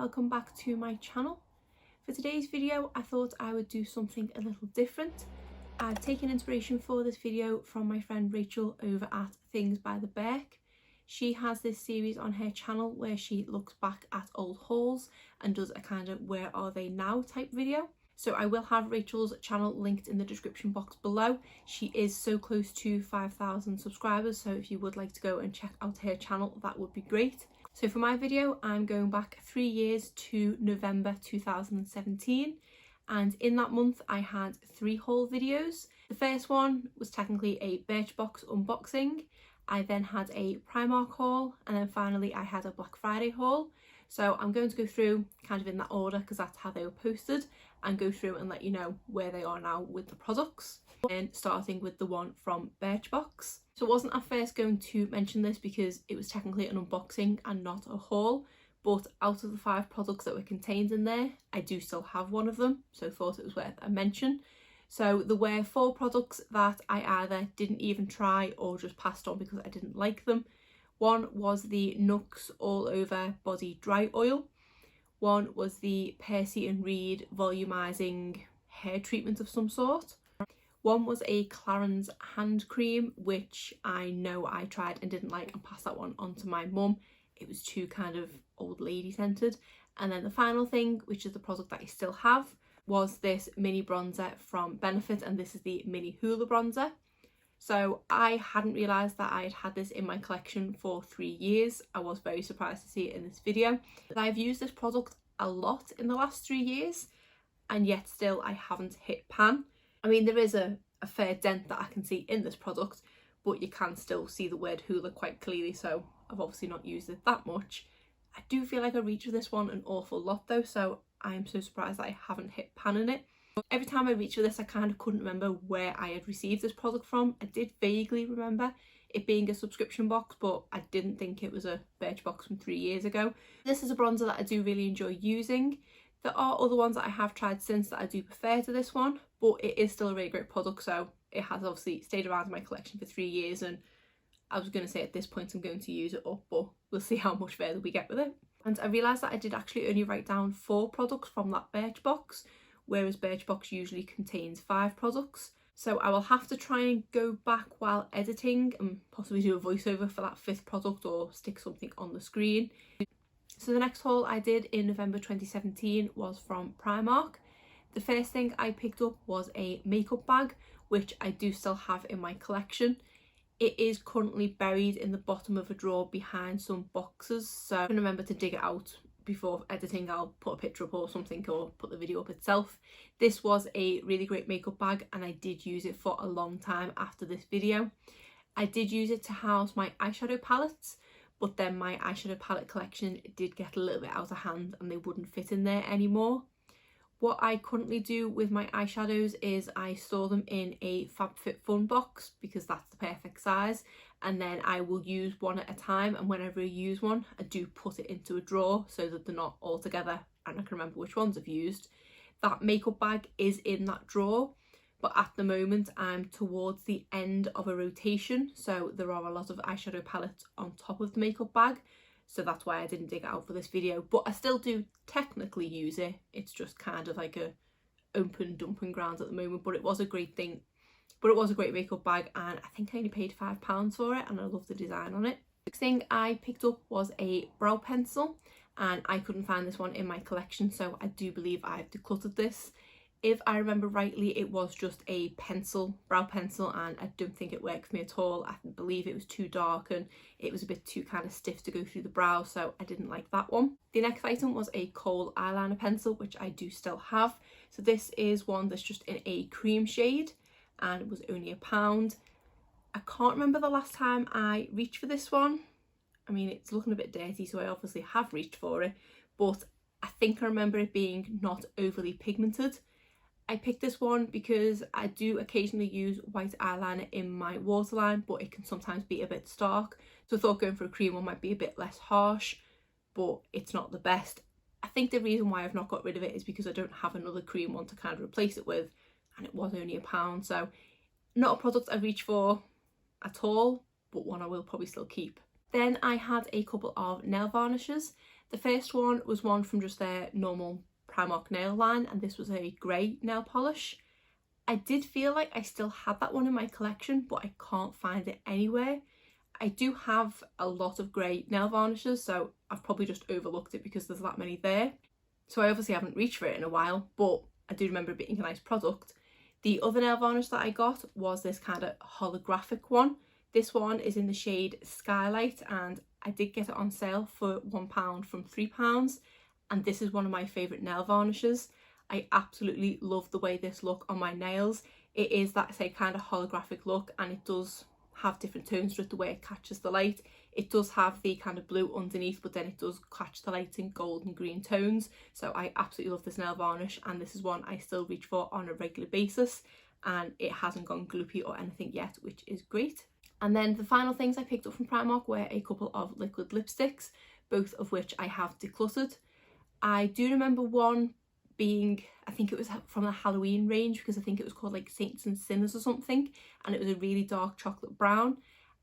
welcome back to my channel. For today's video I thought I would do something a little different. I've taken inspiration for this video from my friend Rachel over at Thingsbytheberk. She has this series on her channel where she looks back at old hauls and does a kind of where are they now type video. So I will have Rachel's channel linked in the description box below. She is so close to 5,000 subscribers, so if you would like to go and check out her channel, that would be great. So for my video, I'm going back 3 years to November 2017. And in that month, I had 3 haul videos. The first one was technically a Birchbox unboxing. I then had a Primark haul, and then finally I had a Black Friday haul. So I'm going to go through kind of in that order because that's how they were posted, and go through and let you know where they are now with the products. And starting with the one from Birchbox. So I wasn't at first going to mention this because it was technically an unboxing and not a haul, but out of the 5 products that were contained in there, I do still have one of them, so thought it was worth a mention. So there were 4 products that I either didn't even try or just passed on because I didn't like them. One was the Nux All Over Body Dry Oil. One was the Percy and Reed volumizing hair treatment of some sort. One was a Clarins hand cream, which I know I tried and didn't like and passed that one on to my mum. It was too kind of old lady scented. And then the final thing, which is the product that I still have, was this mini bronzer from Benefit, and this is the mini Hoola bronzer. So I hadn't realised that I had this in my collection for 3 years. I was very surprised to see it in this video. I've used this product a lot in the last 3 years, and yet still I haven't hit pan. I mean, there is a fair dent that I can see in this product, but you can still see the word Hoola quite clearly, so I've obviously not used it that much. I do feel like I reach for this one an awful lot though, so I am so surprised that I haven't hit pan in it. Every time I reach for this, I kind of couldn't remember where I had received this product from. I did vaguely remember it being a subscription box, but I didn't think it was a Birchbox from 3 years ago. This is a bronzer that I do really enjoy using. There are other ones that I have tried since that I do prefer to this one, but it is still a really great product, so it has obviously stayed around in my collection for 3 years, and I was going to say at this point I'm going to use it up, but we'll see how much further we get with it. And I realised that I did actually only write down 4 products from that Birchbox, whereas Birchbox usually contains 5 products. So I will have to try and go back while editing and possibly do a voiceover for that 5th product or stick something on the screen. So the next haul I did in November 2017 was from Primark. The first thing I picked up was a makeup bag, which I do still have in my collection. It is currently buried in the bottom of a drawer behind some boxes, so I'm going to remember to dig it out before editing. I'll put a picture up or something, or put the video up itself. This was a really great makeup bag and I did use it for a long time after this video. I did use it to house my eyeshadow palettes, but then my eyeshadow palette collection did get a little bit out of hand and they wouldn't fit in there anymore. What I currently do with my eyeshadows is I store them in a FabFitFun box because that's the perfect size, and then I will use one at a time, and whenever I use one I do put it into a drawer so that they're not all together and I can remember which ones I've used. That makeup bag is in that drawer, but at the moment I'm towards the end of a rotation, so there are a lot of eyeshadow palettes on top of the makeup bag. So that's why I didn't dig it out for this video, but I still do technically use it. It's just kind of like a open dumping ground at the moment, but it was a great thing. But it was a great makeup bag, and I think I only paid £5 for it, and I love the design on it. Next thing I picked up was a brow pencil, and I couldn't find this one in my collection, so I do believe I've decluttered this. If I remember rightly, it was just a brow pencil, and I don't think it worked for me at all. I believe it was too dark and it was a bit too kind of stiff to go through the brow, so I didn't like that one. The next item was a kohl eyeliner pencil, which I do still have. So this is one that's just in a cream shade and it was only £1. I can't remember the last time I reached for this one. I mean, it's looking a bit dirty, so I obviously have reached for it, but I think I remember it being not overly pigmented. I picked this one because I do occasionally use white eyeliner in my waterline, but it can sometimes be a bit stark. So I thought going for a cream one might be a bit less harsh, but it's not the best. I think the reason why I've not got rid of it is because I don't have another cream one to kind of replace it with, and it was only £1. So not a product I reach for at all, but one I will probably still keep. Then I had a couple of nail varnishes. The first one was one from just their normal Primark nail line, and this was a grey nail polish. I did feel like I still had that one in my collection, but I can't find it anywhere. I do have a lot of grey nail varnishes, so I've probably just overlooked it because there's that many there. So I obviously haven't reached for it in a while, but I do remember it being a nice product. The other nail varnish that I got was this kind of holographic one. This one is in the shade Skylight, and I did get it on sale for £1 from £3. And this is one of my favourite nail varnishes. I absolutely love the way this look on my nails. It is that, say, kind of holographic look, and it does have different tones to it, the way it catches the light. It does have the kind of blue underneath, but then it does catch the light in gold and green tones. So I absolutely love this nail varnish, and this is one I still reach for on a regular basis, and it hasn't gone gloopy or anything yet, which is great. And then the final things I picked up from Primark were a couple of liquid lipsticks, both of which I have decluttered. I do remember one being, I think it was from the Halloween range, because I think it was called like Saints and Sinners or something, and it was a really dark chocolate brown.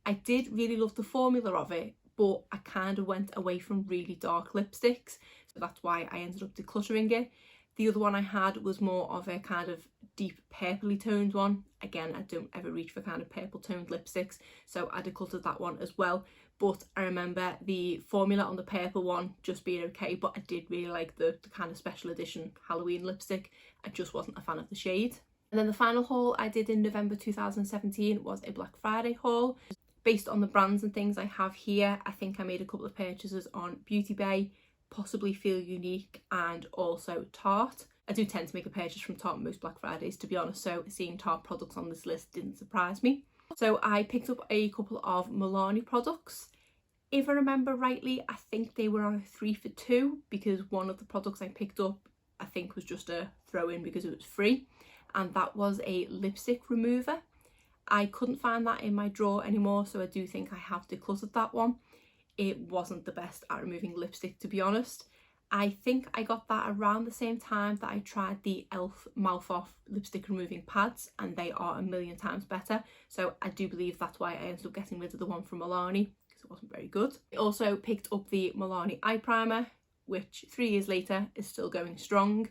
I did really love the formula of it, but I kind of went away from really dark lipsticks, so that's why I ended up decluttering it. The other one I had was more of a kind of deep purpley toned one. Again, I don't ever reach for kind of purple toned lipsticks, so I decluttered that one as well. But I remember the formula on the purple one just being okay, but I did really like the kind of special edition Halloween lipstick. I just wasn't a fan of the shade. And then the final haul I did in November 2017 was a Black Friday haul. Based on the brands and things I have here, I think I made a couple of purchases on Beauty Bay, possibly Feel Unique, and also Tarte. I do tend to make a purchase from Tarte most Black Fridays, to be honest, so seeing Tarte products on this list didn't surprise me. So I picked up a couple of Milani products. If I remember rightly, I think they were on a 3 for 2, because one of the products I picked up I think was just a throw-in because it was free, and that was a lipstick remover. I couldn't find that in my drawer anymore, so I do think I have decluttered that one. It wasn't the best at removing lipstick, to be honest. I think I got that around the same time that I tried the e.l.f. Mouth Off lipstick removing pads, and they are a million times better. So I do believe that's why I ended up getting rid of the one from Milani, because it wasn't very good. I also picked up the Milani eye primer, which 3 years later is still going strong.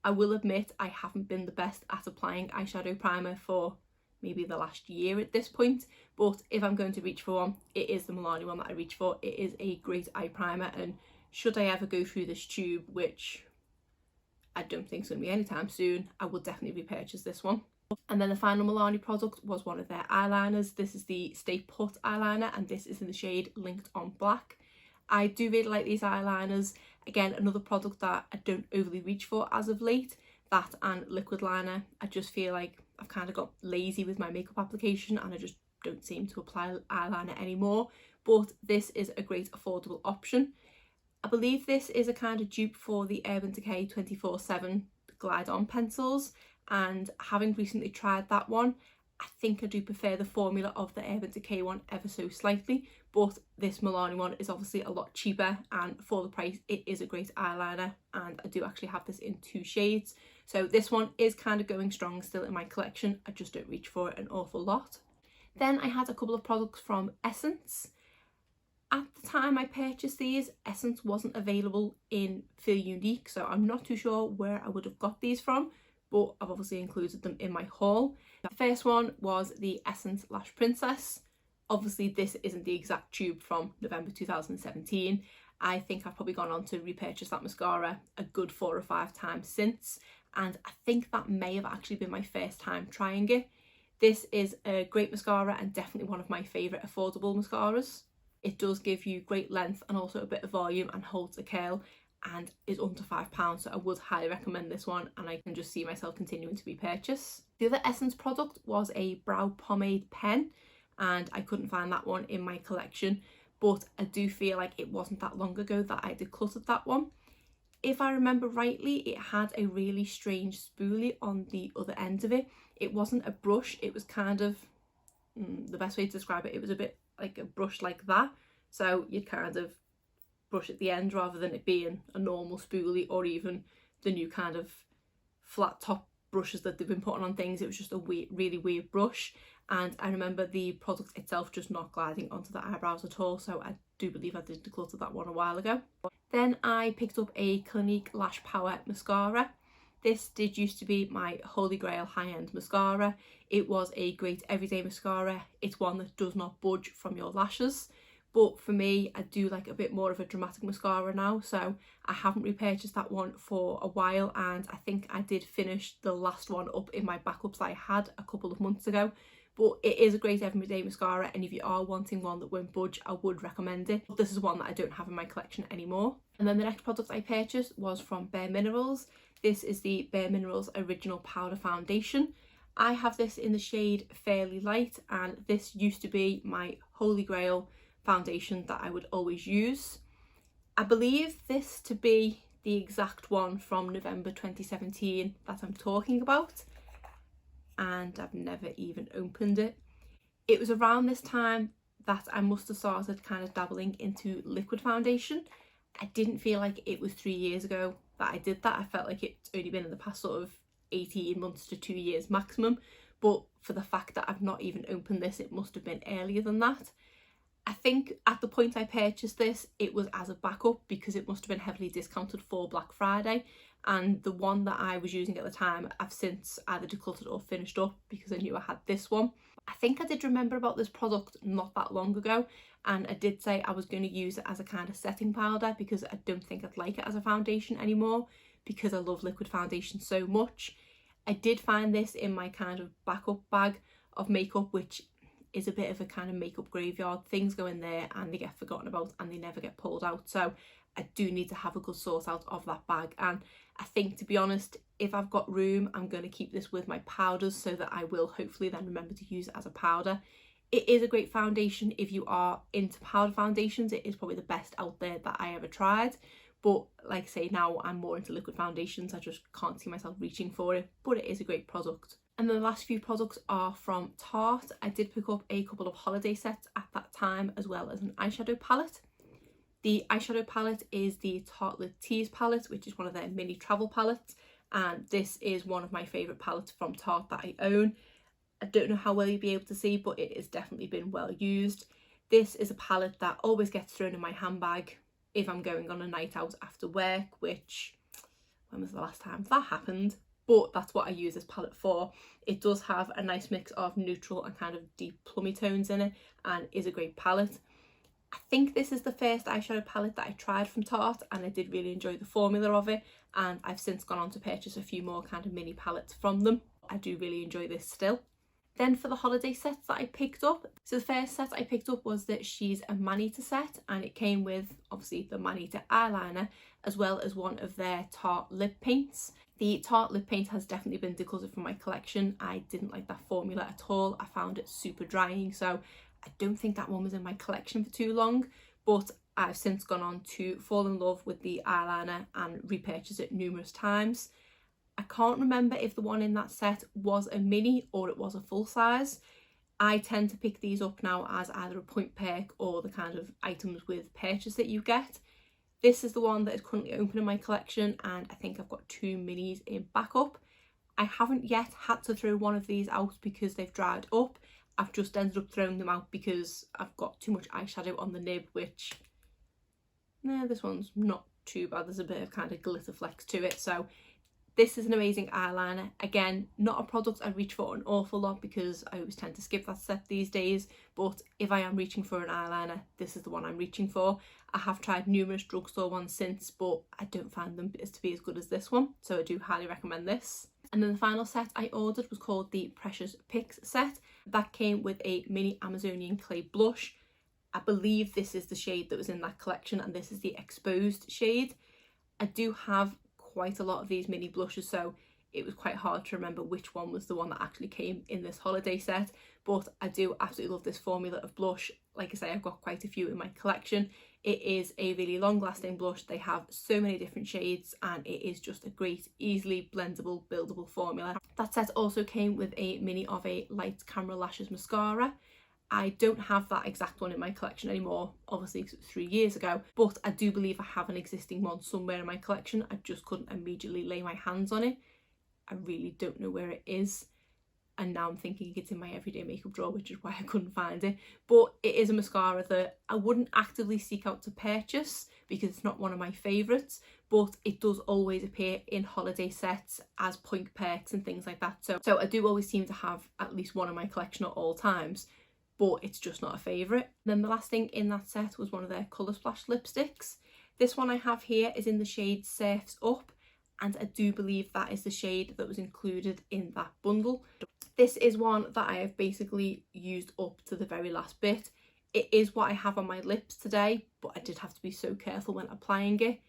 I will admit I haven't been the best at applying eyeshadow primer for maybe the last year at this point, but if I'm going to reach for one, it is the Milani one that I reach for. It is a great eye primer, and should I ever go through this tube, which I don't think is going to be anytime soon, I will definitely repurchase this one. And then the final Milani product was one of their eyeliners. This is the Stay Put eyeliner, and this is in the shade Linked on Black. I do really like these eyeliners. Again, another product that I don't overly reach for as of late. That and liquid liner. I just feel like I've kind of got lazy with my makeup application, and I just don't seem to apply eyeliner anymore. But this is a great affordable option. I believe this is a kind of dupe for the Urban Decay 24/7 Glide On pencils, and having recently tried that one, I think I do prefer the formula of the Urban Decay one ever so slightly, but this Milani one is obviously a lot cheaper, and for the price it is a great eyeliner, and I do actually have this in 2 shades. So this one is kind of going strong still in my collection. I just don't reach for it an awful lot. Then I had a couple of products from Essence. At the time I purchased these, Essence wasn't available in Feel Unique, so I'm not too sure where I would have got these from, but I've obviously included them in my haul. The first one was the Essence Lash Princess. Obviously this isn't the exact tube from November 2017. I think I've probably gone on to repurchase that mascara a good 4 or 5 times since, and I think that may have actually been my first time trying it. This is a great mascara and definitely one of my favourite affordable mascaras. It does give you great length and also a bit of volume and holds a curl, and is under £5, so I would highly recommend this one, and I can just see myself continuing to repurchase. The other Essence product was a brow pomade pen, and I couldn't find that one in my collection, but I do feel like it wasn't that long ago that I decluttered that one. If I remember rightly, it had a really strange spoolie on the other end of it. It wasn't a brush, it was kind of, the best way to describe it, it was a bit like a brush like that, so you'd kind of brush at the end rather than it being a normal spoolie, or even the new kind of flat top brushes that they've been putting on things. It was just a really weird brush, and I remember the product itself just not gliding onto the eyebrows at all, so I do believe I did declutter that one a while ago. Then I picked up a Clinique Lash Power mascara. This did used to be my holy grail high-end mascara. It was a great everyday mascara. It's one that does not budge from your lashes. But for me, I do like a bit more of a dramatic mascara now, so I haven't repurchased that one for a while, and I think I did finish the last one up in my backups that I had a couple of months ago. But it is a great everyday mascara, and if you are wanting one that won't budge, I would recommend it. But this is one that I don't have in my collection anymore. And then the next product I purchased was from Bare Minerals. This is the Bare Minerals Original Powder Foundation. I have this in the shade Fairly Light, and this used to be my holy grail foundation that I would always use. I believe this to be the exact one from November 2017 that I'm talking about, and I've never even opened it. It was around this time that I must have started kind of dabbling into liquid foundation. I didn't feel like it was 3 years ago that I did that. I felt like it's only been in the past sort of 18 months to 2 years maximum, but for the fact that I've not even opened this, it must have been earlier than that. I think at the point I purchased this, it was as a backup because it must have been heavily discounted for Black Friday, and the one that I was using at the time I've since either decluttered or finished up because I knew I had this one. I think I did remember about this product not that long ago, and I did say I was going to use it as a kind of setting powder because I don't think I'd like it as a foundation anymore because I love liquid foundation so much. I did find this in my kind of backup bag of makeup, which is a bit of a kind of makeup graveyard. Things go in there and they get forgotten about and they never get pulled out, so I do need to have a good sort out of that bag. And I think, to be honest, if I've got room, I'm going to keep this with my powders so that I will hopefully then remember to use it as a powder. It is a great foundation if you are into powder foundations. It is probably the best out there that I ever tried, but like I say, now I'm more into liquid foundations. I just can't see myself reaching for it, but it is a great product. And then the last few products are from Tarte. I did pick up a couple of holiday sets at that time, as well as an eyeshadow palette. The eyeshadow palette is the Tartelette Tease palette, which is one of their mini travel palettes, and this is one of my favourite palettes from Tarte that I own. I don't know how well you'll be able to see, but it has definitely been well used. This is a palette that always gets thrown in my handbag if I'm going on a night out after work, which, when was the last time that happened? But that's what I use this palette for. It does have a nice mix of neutral and kind of deep plummy tones in it, and is a great palette. I think this is the first eyeshadow palette that I tried from Tarte, and I did really enjoy the formula of it, and I've since gone on to purchase a few more kind of mini palettes from them. I do really enjoy this still. Then for the holiday sets that I picked up, so the first set I picked up was the She's a Man-Eater set, and it came with obviously the Man-Eater eyeliner as well as one of their Tarte lip paints. The Tarte lip paint has definitely been decluttered from my collection. I didn't like that formula at all. I found it super drying, so I don't think that one was in my collection for too long, but I've since gone on to fall in love with the eyeliner and repurchase it numerous times. I can't remember if the one in that set was a mini or it was a full size. I tend to pick these up now as either a point perk or the kind of items with purchase that you get. This is the one that is currently open in my collection, and I think I've got 2 minis in backup. I haven't yet had to throw one of these out because they've dried up. I've just ended up throwing them out because I've got too much eyeshadow on the nib, which, no, this one's not too bad. There's a bit of kind of glitter flecks to it. So this is an amazing eyeliner. Again, not a product I reach for an awful lot because I always tend to skip that set these days, but if I am reaching for an eyeliner, this is the one I'm reaching for. I have tried numerous drugstore ones since, but I don't find them to be as good as this one, so I do highly recommend this. And then the final set I ordered was called the Precious Picks set. That came with a mini Amazonian clay blush. I believe this is the shade that was in that collection, and this is the exposed shade. I do have quite a lot of these mini blushes, so it was quite hard to remember which one was the one that actually came in this holiday set, but I do absolutely love this formula of blush. Like I say, I've got quite a few in my collection. It is a really long-lasting blush. They have so many different shades, and it is just a great, easily blendable, buildable formula. That set also came with a mini of a light camera lashes mascara. I don't have that exact one in my collection anymore, obviously because it was 3 years ago, but I do believe I have an existing one somewhere in my collection. I just couldn't immediately lay my hands on it. I really don't know where it is. And now I'm thinking it's in my everyday makeup drawer, which is why I couldn't find it. But it is a mascara that I wouldn't actively seek out to purchase because it's not one of my favourites, but it does always appear in holiday sets as point perks and things like that. So I do always seem to have at least one in my collection at all times, but it's just not a favourite. Then the last thing in that set was one of their Colour Splash lipsticks. This one I have here is in the shade Surf's Up, and I do believe that is the shade that was included in that bundle. This is one that I have basically used up to the very last bit. It is what I have on my lips today, but I did have to be so careful when applying it.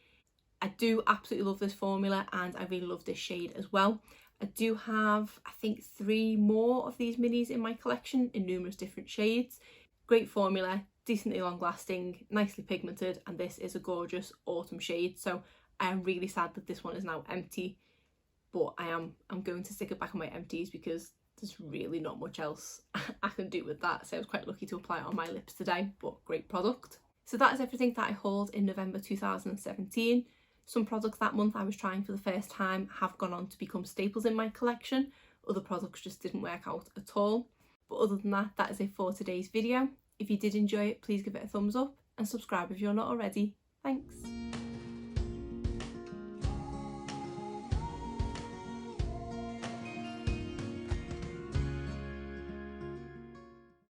I do absolutely love this formula and I really love this shade as well. I do have, I think, 3 more of these minis in my collection in numerous different shades. Great formula, decently long lasting, nicely pigmented, and this is a gorgeous autumn shade. So I am really sad that this one is now empty, but I'm going to stick it back on my empties because there's really not much else I can do with that. So I was quite lucky to apply it on my lips today, but great product. So that is everything that I hauled in November 2017. Some products that month I was trying for the first time have gone on to become staples in my collection. Other products just didn't work out at all. But other than that, that is it for today's video. If you did enjoy it, please give it a thumbs up and subscribe if you're not already. Thanks.